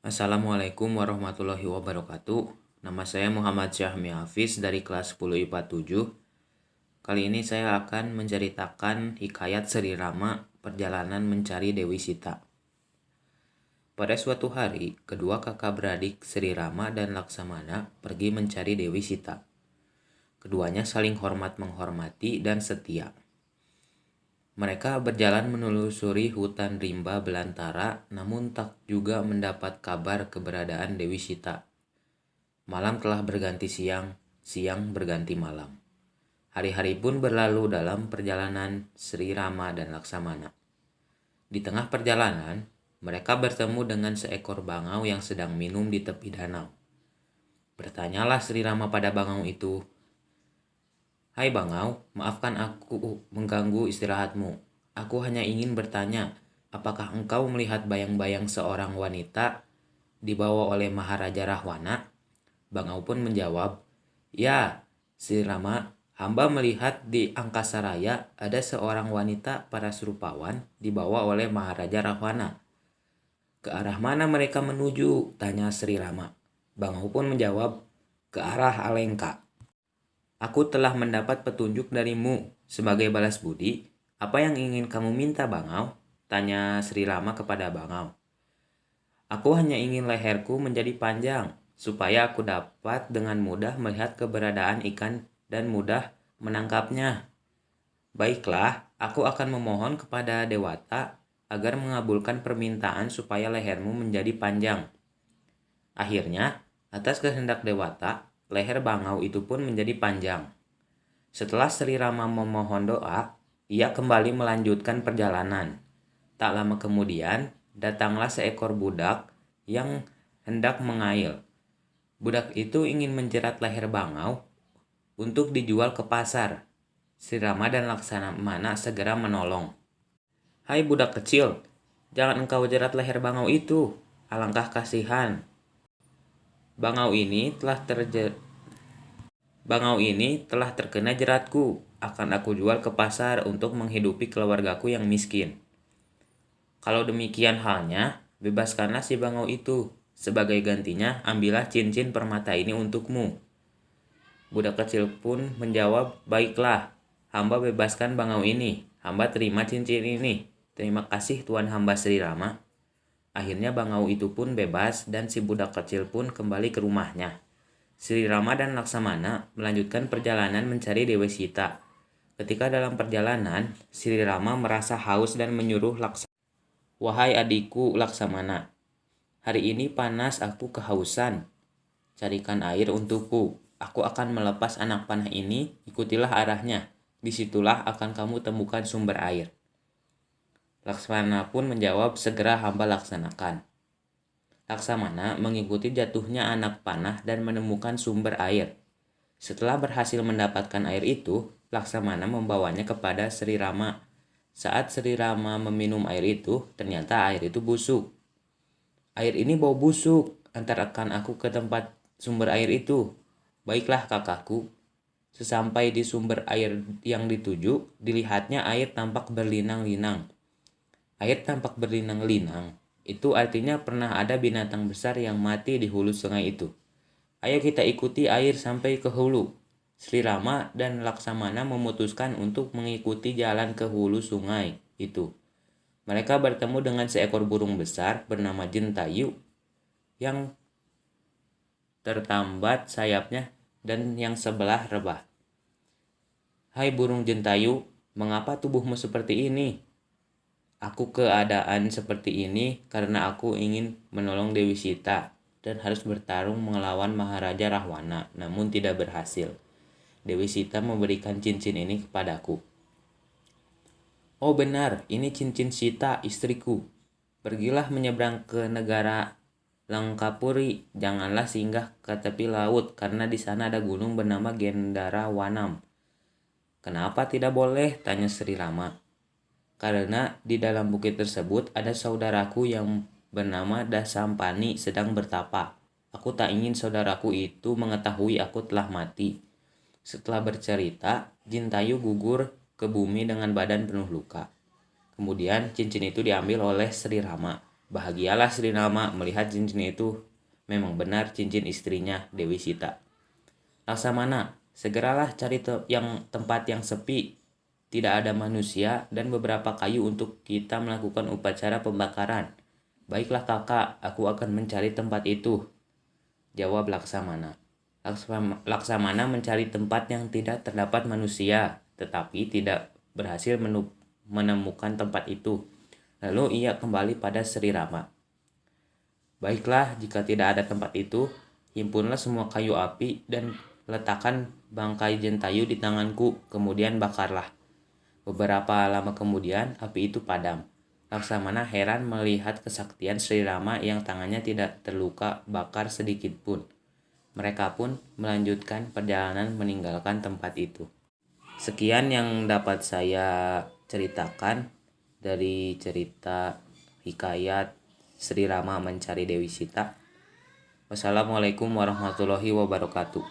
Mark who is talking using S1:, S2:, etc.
S1: Assalamualaikum warahmatullahi wabarakatuh. Nama saya Muhammad Syahmi Hafiz dari kelas 10 IPA 7. Kali ini saya akan menceritakan hikayat Sri Rama perjalanan mencari Dewi Sita. Pada suatu hari, kedua kakak beradik Sri Rama dan Laksamana pergi mencari Dewi Sita. Keduanya saling hormat-menghormati dan setia. Mereka berjalan menelusuri hutan rimba belantara, namun tak juga mendapat kabar keberadaan Dewi Sita. Malam telah berganti siang, siang berganti malam. Hari-hari pun berlalu dalam perjalanan Sri Rama dan Laksamana. Di tengah perjalanan, mereka bertemu dengan seekor bangau yang sedang minum di tepi danau. Bertanyalah Sri Rama pada bangau itu, "Hai bangau, maafkan aku mengganggu istirahatmu. Aku hanya ingin bertanya, apakah engkau melihat bayang-bayang seorang wanita dibawa oleh Maharaja Rahwana?" Bangau pun menjawab, "Ya, Sri Rama, hamba melihat di angkasa raya ada seorang wanita paras rupawan dibawa oleh Maharaja Rahwana." "Ke arah mana mereka menuju?" tanya Sri Rama. Bangau pun menjawab, "Ke arah Alengka." "Aku telah mendapat petunjuk darimu. Sebagai balas budi, apa yang ingin kamu minta, Bangau?" tanya Sri Rama kepada Bangau. "Aku hanya ingin leherku menjadi panjang, supaya aku dapat dengan mudah melihat keberadaan ikan dan mudah menangkapnya." "Baiklah, aku akan memohon kepada Dewata agar mengabulkan permintaan supaya lehermu menjadi panjang." Akhirnya, atas kehendak Dewata, leher bangau itu pun menjadi panjang. Setelah Sri Rama memohon doa, ia kembali melanjutkan perjalanan. Tak lama kemudian, datanglah seekor budak yang hendak mengail. Budak itu ingin menjerat leher bangau untuk dijual ke pasar. Sri Rama dan Laksamana segera menolong. "Hai budak kecil, jangan engkau jerat leher bangau itu. Alangkah kasihan. Bangau ini telah terkena jeratku. Akan aku jual ke pasar untuk menghidupi keluargaku yang miskin. Kalau demikian halnya, bebaskanlah si bangau itu. Sebagai gantinya, ambillah cincin permata ini untukmu." Budak kecil pun menjawab, "Baiklah, hamba bebaskan bangau ini. Hamba terima cincin ini. Terima kasih Tuan hamba Sri Rama." Akhirnya bangau itu pun bebas dan si budak kecil pun kembali ke rumahnya. Sri Rama dan Laksamana melanjutkan perjalanan mencari Dewi Sita. Ketika dalam perjalanan, Sri Rama merasa haus dan menyuruh Laksamana, "Wahai adikku Laksamana, hari ini panas, aku kehausan. Carikan air untukku. Aku akan melepas anak panah ini, ikutilah arahnya. Disitulah akan kamu temukan sumber air." Laksamana pun menjawab, "Segera hamba laksanakan." Laksamana mengikuti jatuhnya anak panah dan menemukan sumber air. Setelah berhasil mendapatkan air itu, Laksamana membawanya kepada Sri Rama. Saat Sri Rama meminum air itu, ternyata air itu busuk. "Air ini bau busuk, antarkan aku ke tempat sumber air itu." "Baiklah kakakku." Sesampai di sumber air yang dituju, dilihatnya air tampak berlinang-linang. Air tampak berlinang-linang, itu artinya pernah ada binatang besar yang mati di hulu sungai itu. "Ayo kita ikuti air sampai ke hulu." Sri Rama dan Laksamana memutuskan untuk mengikuti jalan ke hulu sungai itu. Mereka bertemu dengan seekor burung besar bernama Jentayu yang tertambat sayapnya dan yang sebelah rebah. "Hai burung Jentayu, mengapa tubuhmu seperti ini?" "Aku keadaan seperti ini karena aku ingin menolong Dewi Sita dan harus bertarung melawan Maharaja Rahwana, namun tidak berhasil. Dewi Sita memberikan cincin ini kepadaku." "Oh benar, ini cincin Sita, istriku. Pergilah menyeberang ke negara Langkapuri. Janganlah singgah ke tepi laut karena di sana ada gunung bernama Gendarawanam." "Kenapa tidak boleh?" tanya Sri Rama. "Karena di dalam bukit tersebut ada saudaraku yang bernama Dasampani sedang bertapa. Aku tak ingin saudaraku itu mengetahui aku telah mati." Setelah bercerita, Jintayu gugur ke bumi dengan badan penuh luka. Kemudian cincin itu diambil oleh Sri Rama. Bahagialah Sri Rama melihat cincin itu memang benar cincin istrinya Dewi Sita. Laksamana, segeralah cari tempat yang sepi, tidak ada manusia dan beberapa kayu untuk kita melakukan upacara pembakaran. Baiklah kakak, aku akan mencari tempat itu, jawab Laksamana. Laksamana mencari tempat yang tidak terdapat manusia, tetapi tidak berhasil menemukan tempat itu. Lalu ia kembali pada Sri Rama. Baiklah, jika tidak ada tempat itu, himpunlah semua kayu api dan letakkan bangkai jentayu di tanganku, kemudian bakarlah. Beberapa lama kemudian, api itu padam. Laksamana heran melihat kesaktian Sri Rama yang tangannya tidak terluka bakar sedikit pun. Mereka pun melanjutkan perjalanan meninggalkan tempat itu. Sekian yang dapat saya ceritakan dari cerita hikayat Sri Rama mencari Dewi Sita. Wassalamualaikum warahmatullahi wabarakatuh.